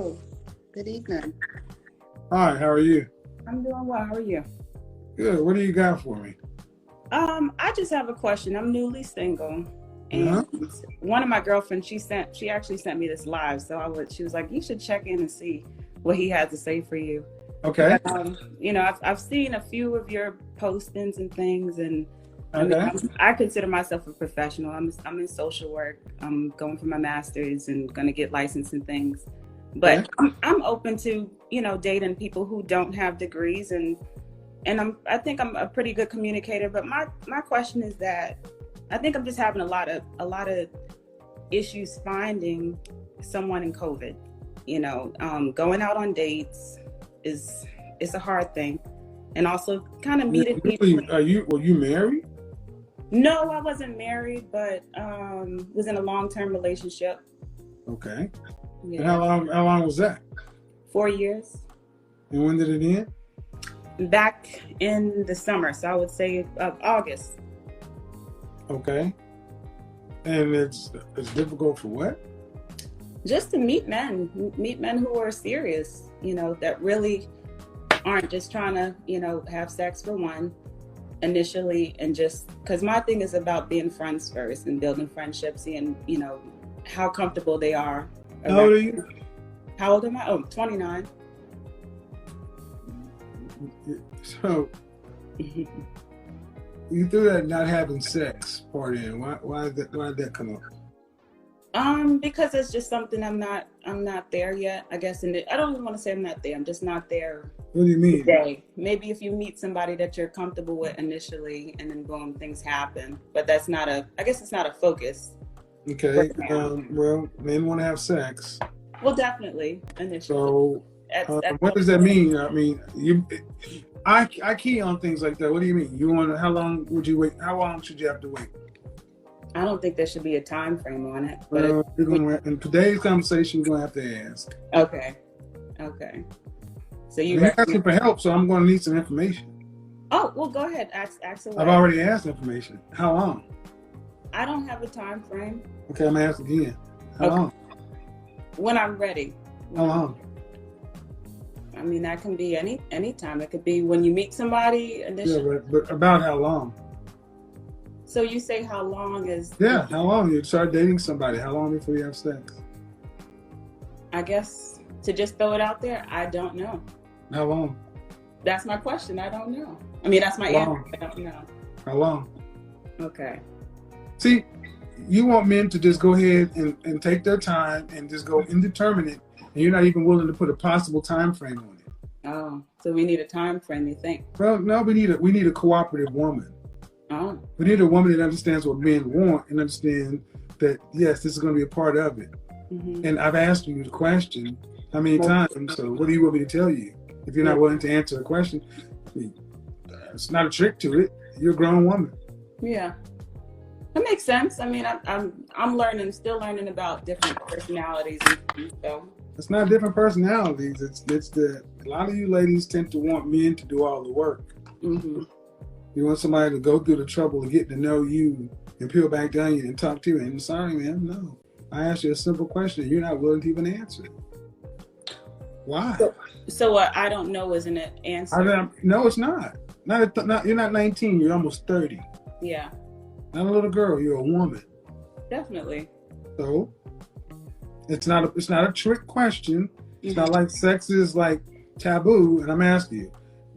Hello. Good evening. Hi, how are you? I'm doing well. How are you? Good. What do you got for me? I just have a question. I'm newly single, Uh-huh. and one of my girlfriends, she actually sent me this live. She was like, you should check in and see what he had to say for you. Okay. But, I've seen a few of your postings and things, and Okay. I consider myself a professional. I'm in social work. I'm going for my master's and going to get licensed and things. But Okay. I'm open to dating people who don't have degrees, and I think I'm a pretty good communicator. But my question is that I think I'm just having a lot of issues finding someone in COVID. Going out on dates it's a hard thing, and also kind of meeting people. Were you married? No, I wasn't married, but was in a long-term relationship. Okay. Yeah. And how long was that? 4 years. And when did it end? Back in the summer, so I would say August. Okay. And it's difficult for what? Just to meet men who are serious, that really aren't just trying to, have sex for one initially, and just because my thing is about being friends first and building friendships, and how comfortable they are. How old are you? How old am I? Oh, 29. So you threw that not having sex part in. Why did that come up? Because it's just something I'm not there yet, I guess. And I don't even want to say I'm not there. I'm just not there. What do you mean? Today. Maybe if you meet somebody that you're comfortable with initially, and then boom, things happen. But I guess it's not a focus. Okay. Well, men want to have sex. Well, definitely initially. So what does that mean? I mean, I key on things like that. What do you mean? How long would you wait? How long should you have to wait? I don't think there should be a time frame on it. But in today's conversation, you're going to have to ask. Okay. So you're asking for help, so I'm going to need some information. Oh, well, go ahead. Ask away. I've already asked information. How long? I don't have a time frame. Okay, I'm going to ask again. How long? When I'm ready. How long? I mean, that can be any time. It could be when you meet somebody initially. Yeah, but about how long? So you say how long is... Yeah, how long? You start dating somebody. How long before you have sex? I guess to just throw it out there, I don't know. How long? That's my question. I don't know. I mean, that's my answer. I don't know. How long? Okay. See, you want men to just go ahead and take their time and just go indeterminate, and you're not even willing to put a possible time frame on it. Oh, so we need a time frame, you think? Well, no, we need a cooperative woman. Oh. We need a woman that understands what men want and understand that, yes, this is going to be a part of it. Mm-hmm. And I've asked you the question how many times, so what do you want me to tell you? If you're not willing to answer the question, it's not a trick to it. You're a grown woman. Yeah. That makes sense. I mean, I'm still learning about different personalities and things, so. It's not different personalities. It's a lot of you ladies tend to want men to do all the work. Mm-hmm. You want somebody to go through the trouble of getting to know you and peel back the onion and talk to you. And sorry, man, no. I asked you a simple question. You're not willing to even answer it. Why? So I don't know isn't an answer. No, it's not. You're not 19. You're almost 30. Yeah. Not a little girl. You're a woman. Definitely. So it's not a trick question. It's not like sex is like taboo. And I'm asking you.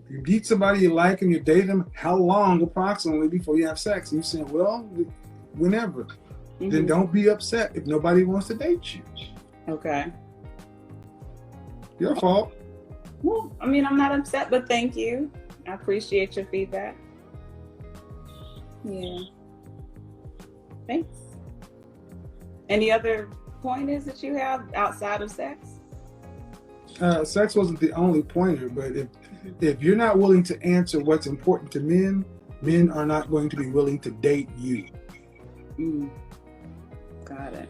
You meet somebody you like and you date them, how long approximately before you have sex? And you say, well, whenever. Mm-hmm. Then don't be upset if nobody wants to date you. Okay. Your fault. Well, I mean, I'm not upset, but thank you. I appreciate your feedback. Yeah. Thanks. Any other pointers that you have outside of sex? Sex wasn't the only pointer, but if you're not willing to answer what's important to men are not going to be willing to date you. Got it.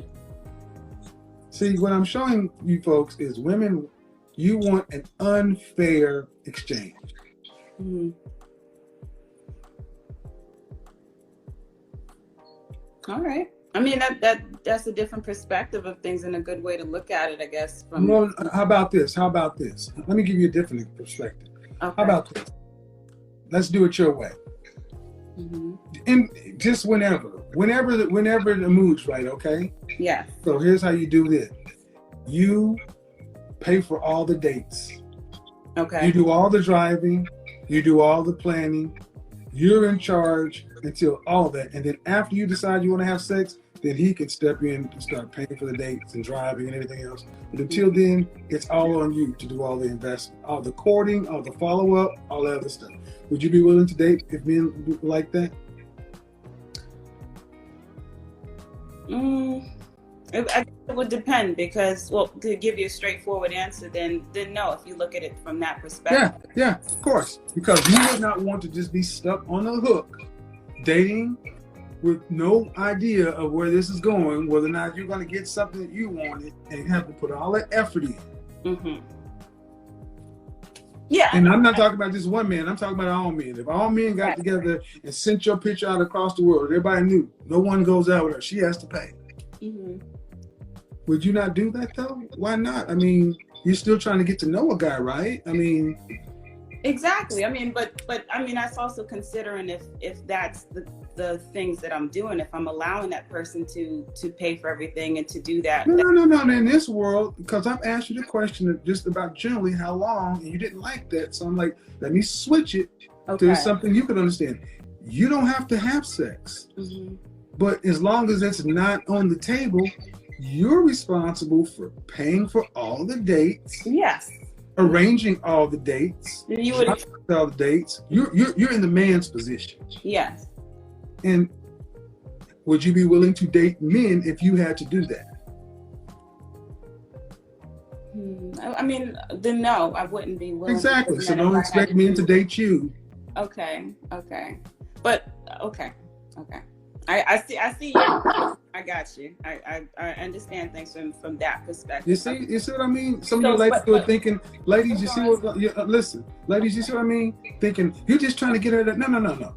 See, what I'm showing you folks is women, you want an unfair exchange. Mm-hmm. All right. I mean, that's a different perspective of things and a good way to look at it, I guess. Well, how about this? Let me give you a different perspective. Okay. How about this? Let's do it your way. Mm-hmm. And just whenever the mood's right, okay? Yeah. So here's how you do this. You pay for all the dates. Okay. You do all the driving. You do all the planning. You're in charge until all that. And then after you decide you want to have sex, then he can step in and start paying for the dates and driving and everything else. But until then, it's all on you to do all the investment, all the courting, all the follow-up, all that other stuff. Would you be willing to date if men like that? It would depend because, well, to give you a straightforward answer, then no, if you look at it from that perspective. Yeah, of course. Because you would not want to just be stuck on a hook, dating with no idea of where this is going, whether or not you're going to get something that you wanted, and you have to put all that effort in. Mm-hmm. Yeah. And I'm not talking about just one man. I'm talking about all men. If all men got together and sent your picture out across the world, everybody knew no one goes out with her. She has to pay. Mm-hmm. Would you not do that though? Why not? I mean, you're still trying to get to know a guy, right? I mean, exactly. I mean, but I mean, that's also considering if that's the things that I'm doing, if I'm allowing that person to pay for everything and to do that. No. In this world, because I've asked you the question just about generally how long, and you didn't like that. So I'm like, let me switch it to something you can understand. You don't have to have sex, but as long as it's not on the table, you're responsible for paying for all the dates. Yes. Arranging all the dates. You would all the dates. You're in the man's position. Yes. And would you be willing to date men if you had to do that? I mean, then no, I wouldn't be willing. Exactly. So don't expect men to date you. Okay. But okay. I see you. I got you. I understand things from that perspective. You see what I mean? Some of you ladies who are thinking, ladies, you see what? Listen, ladies, you see what I mean? Thinking you're just trying to get her to. No.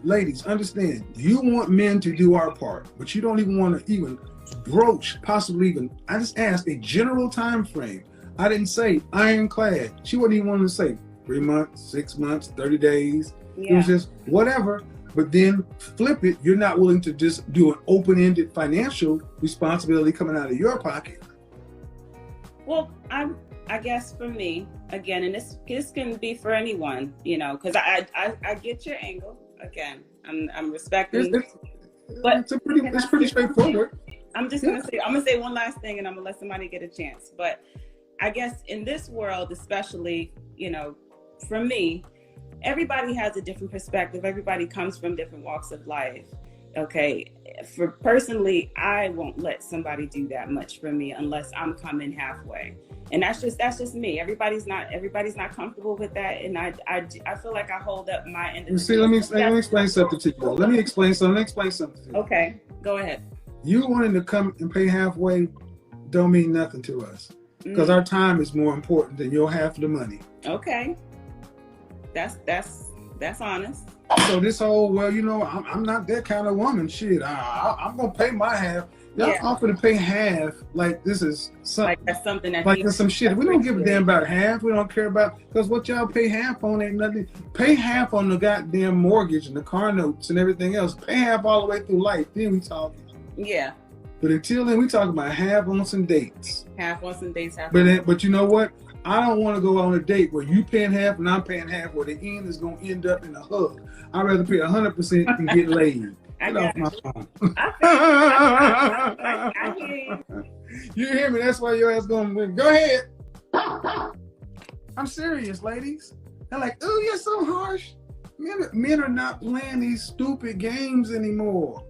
Ladies, understand. You want men to do our part, but you don't even want to even broach, possibly even. I just asked a general time frame. I didn't say ironclad. She wouldn't even want to say 3 months, 6 months, 30 days. Yeah. It was just whatever. But then flip it. You're not willing to just do an open-ended financial responsibility coming out of your pocket. Well, I guess for me, again, and this can be for anyone, because I get your angle. Again, I'm respecting. But it's pretty straightforward. I'm gonna say one last thing, and I'm gonna let somebody get a chance. But I guess in this world, especially, for me, everybody has a different perspective. Everybody comes from different walks of life. Okay. For personally, I won't let somebody do that much for me unless I'm coming halfway. And that's just me. Everybody's not comfortable with that. And I feel like I hold up my end of the See, let me explain something to you. Let me explain something to you. Okay. Go ahead. You wanting to come and pay halfway don't mean nothing to us. Because our time is more important than your half of the money. Okay. That's honest. So this whole, I'm not that kind of woman. Shit, I'm gonna pay my half. Y'all offer to pay half like this is something. Like that's something that like there's some shit. We don't give a damn about half. We don't care about because what y'all pay half on ain't nothing. Pay half on the goddamn mortgage and the car notes and everything else. Pay half all the way through life. Then we talking. Yeah. But until then, we talking about half on some dates. Half on some dates. But you know what? I don't want to go on a date where you paying half and I'm paying half, where the end is going to end up in a hug. I'd rather pay 100% and get laid. Get off my phone. I hear you. You hear me? That's why your ass going to go ahead. I'm serious, ladies. They're like, oh, you're so harsh. Men are not playing these stupid games anymore.